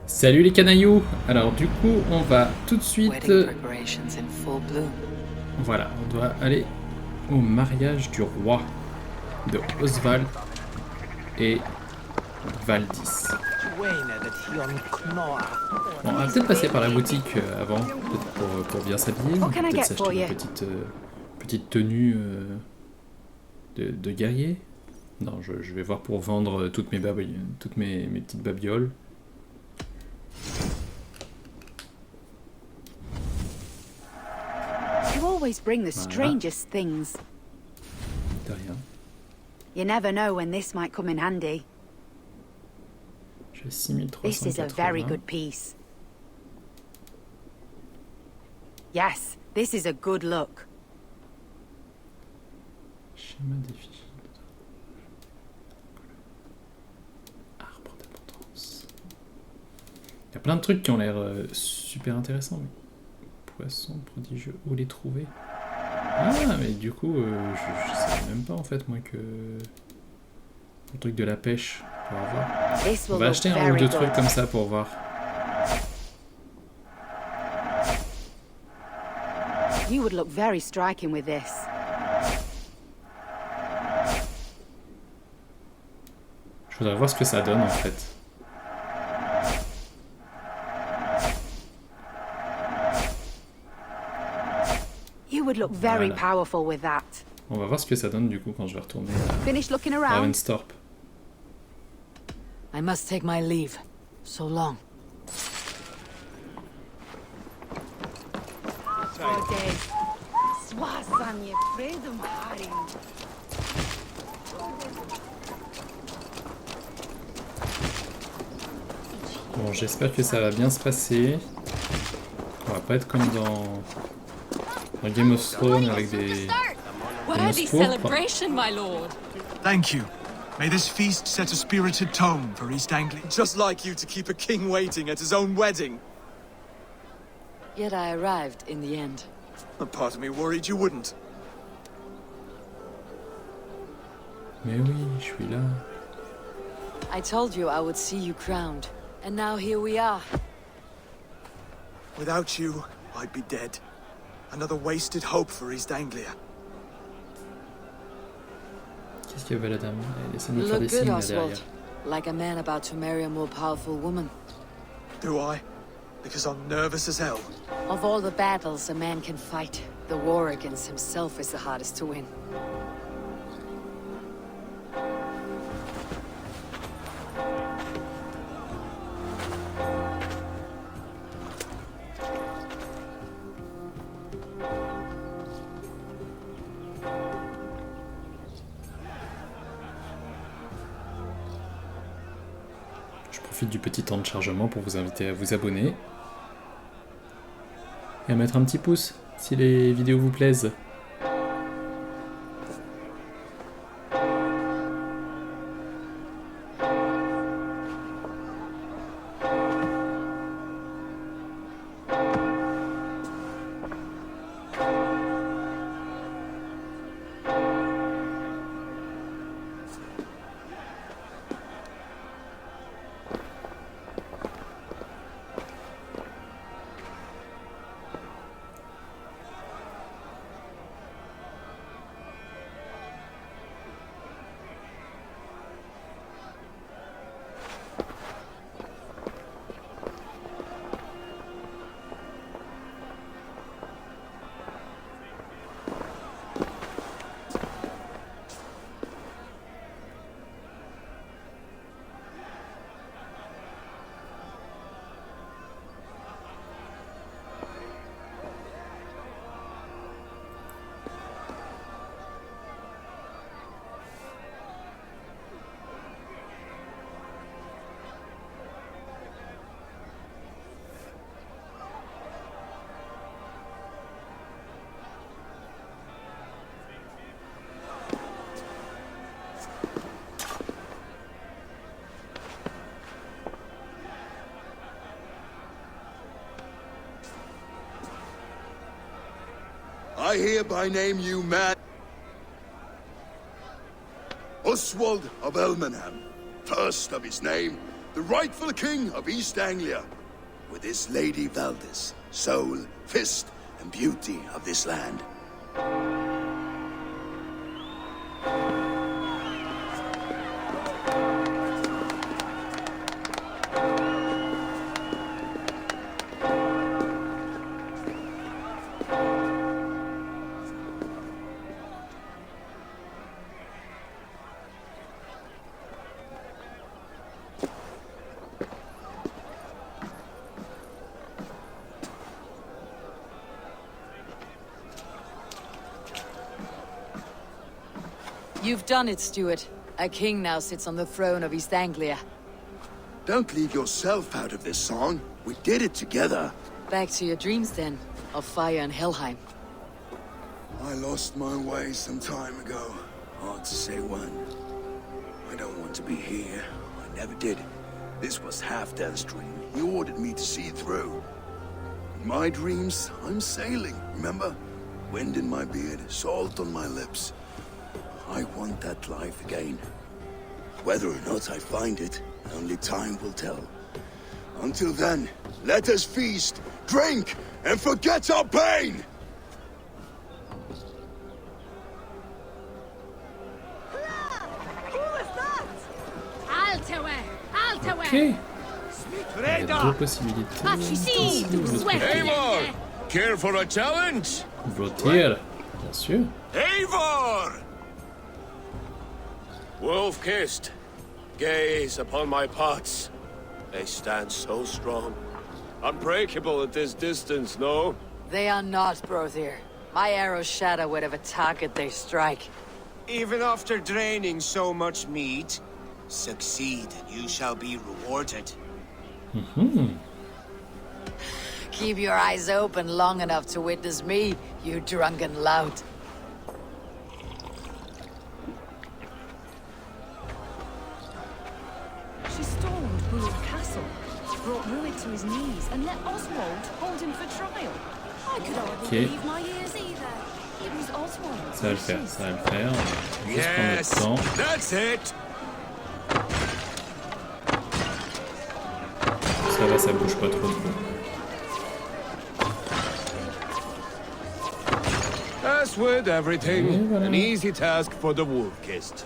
Salut les canailloux. Alors du coup on va tout de suite... Voilà, on doit aller au mariage du roi de Oswald et Valdis. Bon, on va peut-être passer par la boutique avant, peut-être pour bien s'habiller. On peut peut-être s'acheter une petite tenue de guerrier. Non, je vais voir pour vendre toutes mes petites babioles. You always bring the strangest things. De rien. You never know when this might come in handy. J'ai 6380. This is a very good piece. Yes, this is a good look. Schéma d'effigie. Arbre d'abondance. Il y a plein de trucs qui ont l'air super intéressants. Poissons prodigieux, où les trouver? Ah, mais du coup, je savais même pas en fait, moi, que le truc de la pêche pour avoir. On va acheter un ou deux trucs comme ça pour voir. You would look very striking with this. Je voudrais voir ce que ça donne en fait. You would look very powerful with that. On va voir ce que ça donne du coup quand je vais retourner Finish looking à around. Ravensthorpe. I must take my leave. So long. Bon, j'espère que ça va bien se passer. On va pas être comme dans Game of Thrones avec des celebration, my lord. Thank you. May this feast set a spirited tone for East Anglia. Just like you to keep a king waiting at his own wedding. Yet I arrived in the end. A part of me worried you wouldn't. Mais oui, je suis là. I told you I would see you crowned, and now here we are. Without you, I'd be dead. Another wasted hope for East Anglia. Qu'est-ce qu'il y avait la dame? Laissez-moi faire des signes là derrière. Like a man about to marry a more powerful woman. Do I? Because I'm nervous as hell. Of all the battles a man can fight, the war against himself is the hardest to win. Je profite du petit temps de chargement pour vous inviter à vous abonner. Et à mettre un petit pouce si les vidéos vous plaisent. I hereby name you man Oswald of Elmenham, first of his name, the rightful king of East Anglia, with this lady Valdis, soul, fist, and beauty of this land. You've done it, Stuart. A king now sits on the throne of East Anglia. Don't leave yourself out of this song. We did it together. Back to your dreams, then, of fire and Helheim. I lost my way some time ago. Hard to say when. I don't want to be here. I never did. This was Halfdan's dream. He ordered me to see it through. In my dreams, I'm sailing, remember? Wind in my beard, salt on my lips. I want that life again. Whether or not I find it, only time will tell. Until then, let us feast, drink, and forget our pain! Ok. Il y a deux possibilités. Eivor! Care for a challenge? Blottir, bien sûr. Eivor! Wolf-kissed, gaze upon my pots. They stand so strong. Unbreakable at this distance, no? They are not, Brothier. My arrows shatter whatever target they strike. Even after draining so much meat, succeed and you shall be rewarded. Keep your eyes open long enough to witness me, you drunken lout. She stormed Rued's castle, brought Rued to his knees, and let Oswald hold him for trial. I could hardly believe my ears either. It was Oswald. Ça va le faire, ça va le faire. On va juste prendre notre temps. That's it! Ça va, ça bouge pas trop. As with everything, Oui, voilà. an easy task for the wolf-kissed.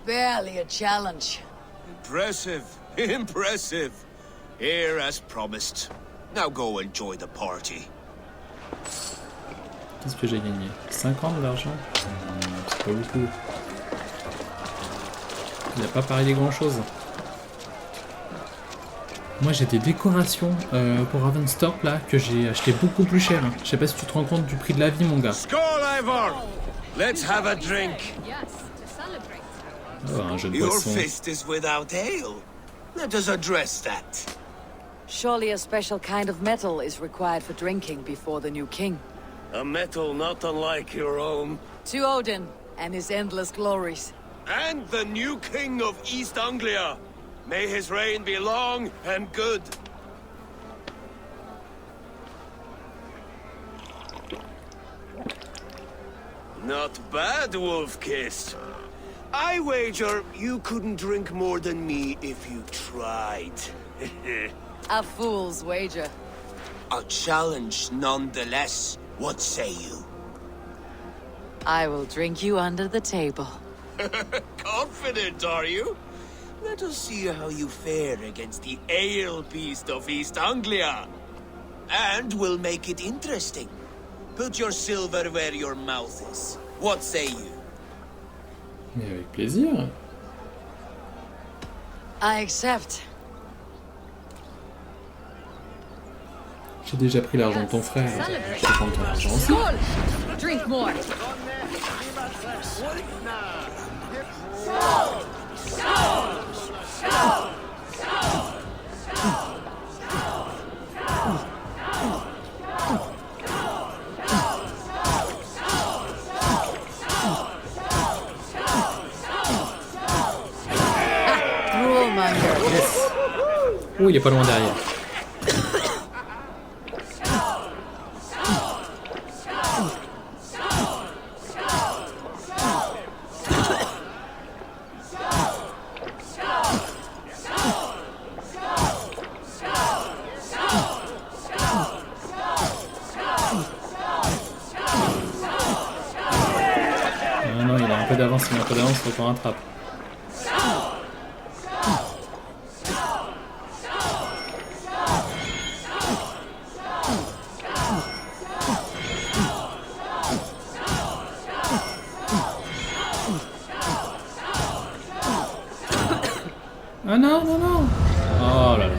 Barely a challenge. Impressive, impressive. Here as promised. Now go enjoy the party. Qu'est-ce que j'ai gagné? 50 d'argent? C'est pas beaucoup. Il n'a pas parié grand-chose. Moi j'ai des décorations pour Ravensthorpe là que j'ai acheté beaucoup plus cher. Je sais pas si tu te rends compte du prix de la vie, mon gars. Skål, Eivor! Let's have a drink. Oh, un jeu de Your boisson. fist is without ale. Let us address that. Surely a special kind of metal is required for drinking before the new king. A metal not unlike your own. To Odin and his endless glories. And the new king of East Anglia. May his reign be long and good. Not bad, Wolf-kissed. I wager you couldn't drink more than me if you tried. A fool's wager. A challenge nonetheless. What say you? I will drink you under the table. Confident, are you? Let us see how you fare against the ale beast of East Anglia. And we'll make it interesting. Put your silver where your mouth is. What say you? Mais avec plaisir. I accept. J'ai déjà pris l'argent de ton frère. Je vais prendre ton argent aussi. Drink more. Yes. Oh, il est pas loin derrière. s'il met un peu d'avance, faut qu'on rattrape. Ah non, non, non! Oh là là.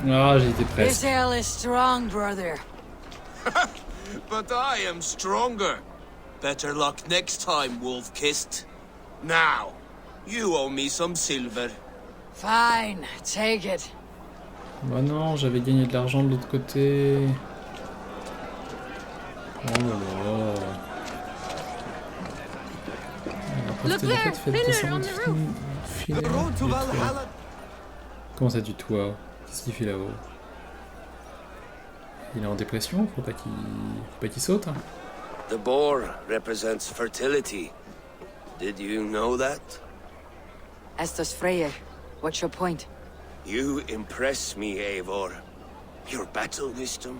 Ah, j'ai été This presque. ale is strong, brother. But I am stronger. Better luck next time, wolf-kissed. Now, you owe me some silver. Fine, take it. Bah non, j'avais gagné de l'argent de l'autre côté. Oh là là. Look there, pillar on the roof. Filet The road to du toit. Valhalla. Comment ça du toit? Qu'est-ce qu'il fait là-haut? Il est en dépression? Faut pas qu'il saute, hein. The boar represents fertility. Did you know that? As does Freyr. What's your point? You impress me, Eivor. Your battle wisdom,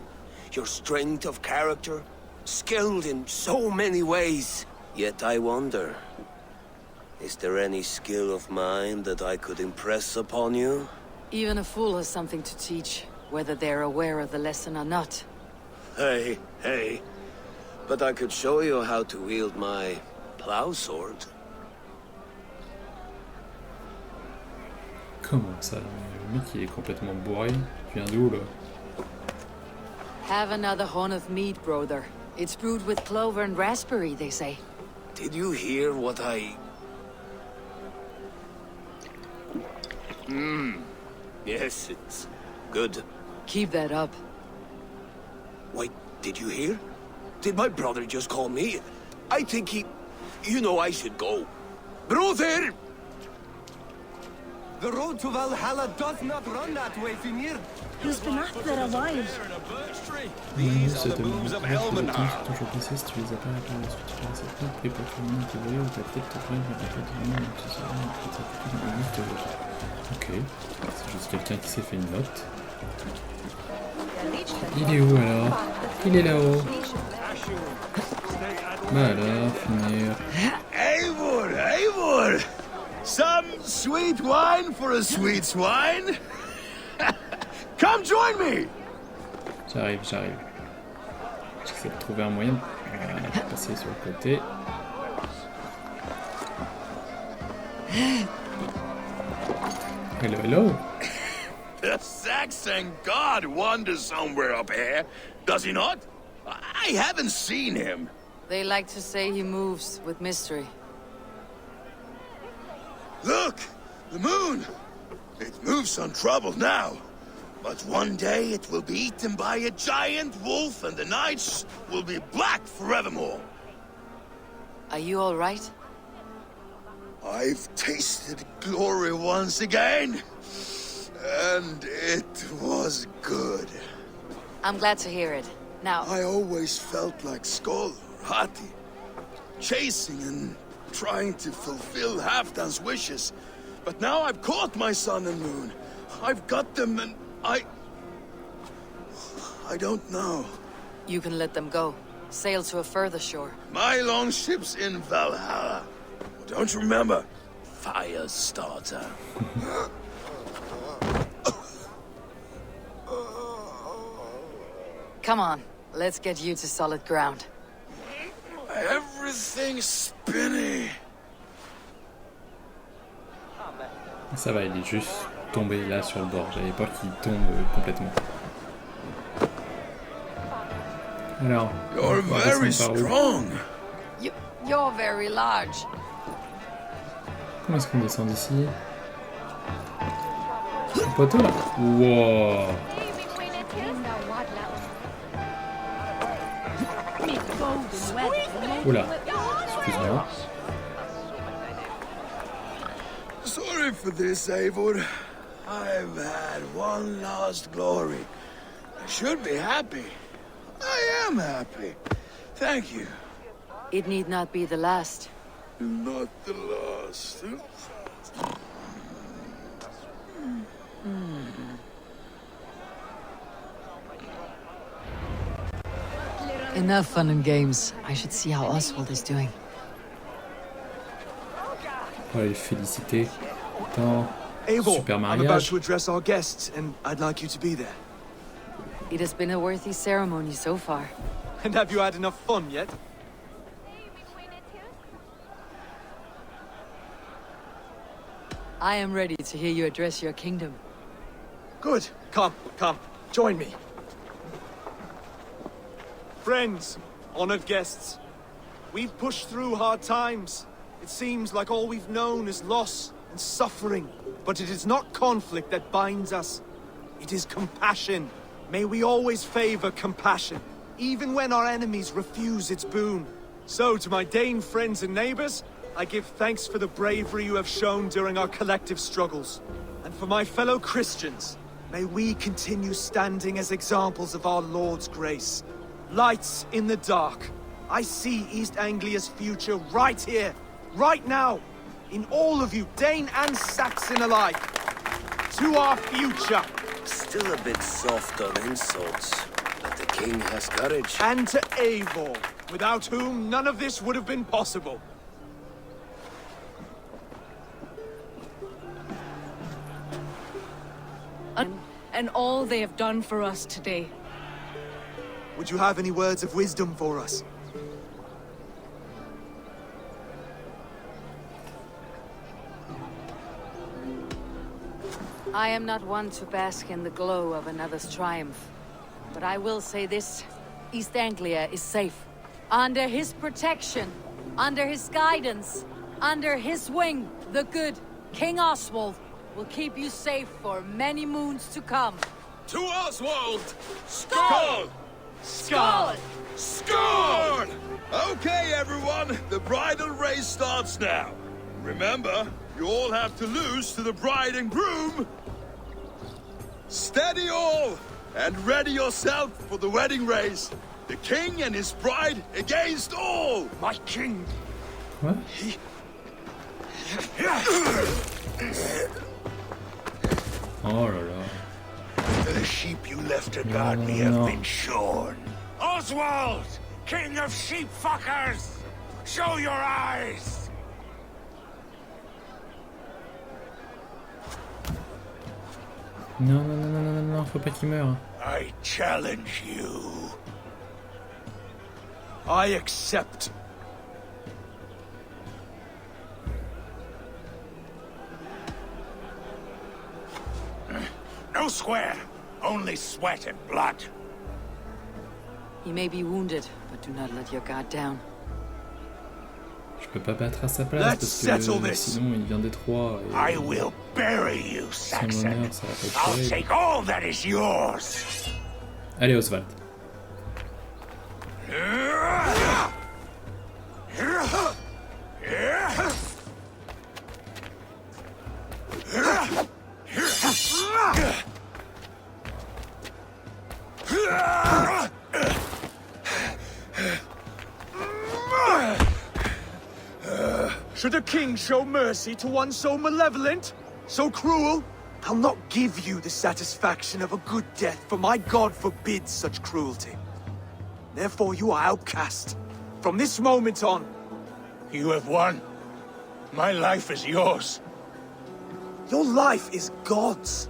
your strength of character, skilled in so many ways. Yet I wonder, is there any skill of mine that I could impress upon you? Even a fool has something to teach, whether they're aware of the lesson or not. Hey, hey. But I could show you how to wield my plow sword. Comment ça? Le mec il est complètement bourré. Tu viens d'où là? Have another horn of mead, brother. It's brewed with clover and raspberry, they say. Did you hear what I... Yes, it's good. Keep that up. Wait, did you hear? Did my brother just call me? I think he... You know I should go. Brother! The road to Valhalla does not run that way, Fimir. He's been up there a while. These are the moves of Helmenhar. Toujours passé si tu les as pas réparés. Ensuite tu passes cette note, pris pour tout le monde qui voyait ou t'as peut-être te prendre la tête du monde, tu sais rien, peut-être ça fait tout une liste de... Ok, c'est juste quelqu'un qui s'est fait une note. Il est où alors? Il est là-haut. Voilà, finir. Eivor, Eivor! Some sweet wine for a sweet swine? Come join me! J'arrive. J'essaie de trouver un moyen de passer sur le côté. Hello, hello. The Saxon god wanders somewhere up here, does he not? I haven't seen him. They like to say he moves with mystery. Look! The moon! It moves untroubled now. But one day it will be eaten by a giant wolf and the nights will be black forevermore. Are you all right? I've tasted glory once again. And it was good. I'm glad to hear it. Now, I always felt like Skoll or Hati. Chasing and trying to fulfill Halfdan's wishes. But now I've caught my sun and moon. I've got them and I don't know. you can let them go. Sail to a further shore. My longship's in Valhalla. Don't you remember? Firestarter. Come on, let's get you to solid ground. Everything's spinny. Ça va, il est juste tombé là sur le bord. J'avais peur qu'il tombe complètement. Alors, You're on va very descendre par où? strong. You're very large. Comment est-ce qu'on descend d'ici? Un poteau là? Wow! Oula, excuse-moi. Sorry for this, Eivor. I've had one last glory. I should be happy. I am happy. Thank you. It need not be the last. Not the last. Enough fun and games. I should see how Oswald is doing. On va les féliciter. Attends. Eivor, Super I'm about mariage. to address our guests, and I'd like you to be there. It has been a worthy ceremony so far. And have you had enough fun yet? I am ready to hear you address your kingdom. Good. Come, join me. Friends, honored guests, we've pushed through hard times. It seems like all we've known is loss and suffering. But it is not conflict that binds us. It is compassion. May we always favor compassion, even when our enemies refuse its boon. So, to my Dane friends and neighbors, I give thanks for the bravery you have shown during our collective struggles. And for my fellow Christians, may we continue standing as examples of our Lord's grace. Lights in the dark. I see East Anglia's future right here, right now. In all of you, Dane and Saxon alike. To our future. Still a bit soft on insults, but the king has courage. And to Eivor, without whom none of this would have been possible. And all they have done for us today. Would you have any words of wisdom for us? I am not one to bask in the glow of another's triumph. But I will say this. East Anglia is safe. Under his protection. Under his guidance. Under his wing. The good King Oswald will keep you safe for many moons to come. To Oswald! Skål! Skål! Skål! Okay, everyone, the bridal race starts now. Remember, you all have to lose to the bride and groom. Steady all, and ready yourself for the wedding race. The king and his bride against all. My king! What? Oh là là. The sheep you left to guard me have been shorn. Oswald, king of sheep fuckers, show your eyes. Non, non, non, non, non, non, faut pas qu'il meure. I challenge you. I accept. No square, only sweat and blood. He may be wounded, but do not let your guard down. Je peux pas battre à sa place parce que sinon il vient des trois. I will bury you, Son Saxon. honneur, ça va pas être I'll terrible. take all that is yours. Allez Oswald. Should a king show mercy to one so malevolent? So cruel? I'll not give you the satisfaction of a good death, for my god forbids such cruelty. Therefore you are outcast. From this moment on. You have won. My life is yours. Your life is God's.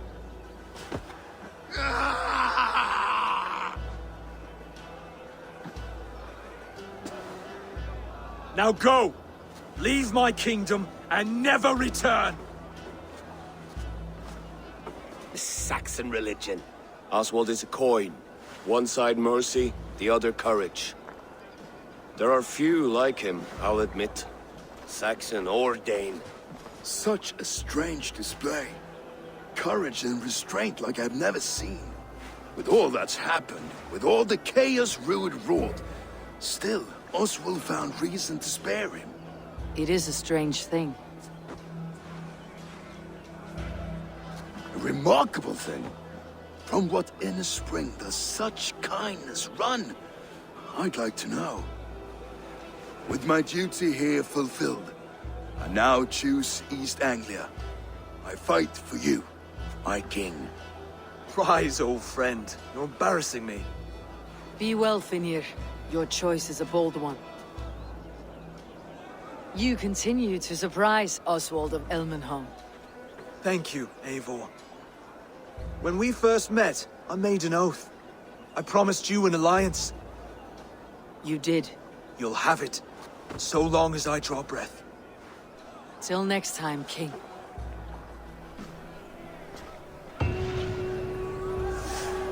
Now go! Leave my kingdom and never return! The Saxon religion. Oswald is a coin. One side mercy, the other courage. There are few like him, I'll admit. Saxon or Dane. Such a strange display. Courage and restraint like I've never seen. With all that's happened, with all the chaos Rued wrought, still, Oswald found reason to spare him. It is a strange thing. A remarkable thing. From what inner spring does such kindness run? I'd like to know. With my duty here fulfilled, I now choose East Anglia. I fight for you, my king. Rise, old friend. You're embarrassing me. Be well, Finir. Your choice is a bold one. You continue to surprise Oswald of Elmenholm. Thank you, Eivor. When we first met, I made an oath. I promised you an alliance. You did. You'll have it, so long as I draw breath. Till next time, King.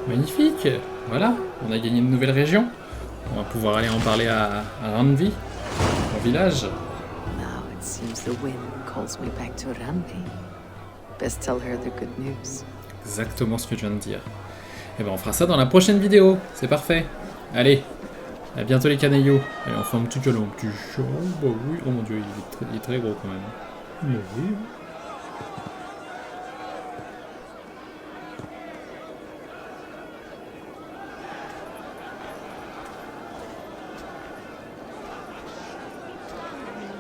Magnifique. Voilà, on a gagné une nouvelle région. On va pouvoir aller en parler à Randvi, au village. Now it seems the wind calls me back to Randvi. Best tell her the good news. Exactement ce que je viens de dire. Et ben on fera ça dans la prochaine vidéo. C'est parfait. Allez, à bientôt les canaillots. Allez, on fait un petit jeu, bah oui. Oh mon dieu, il est très gros quand même. Mais oui.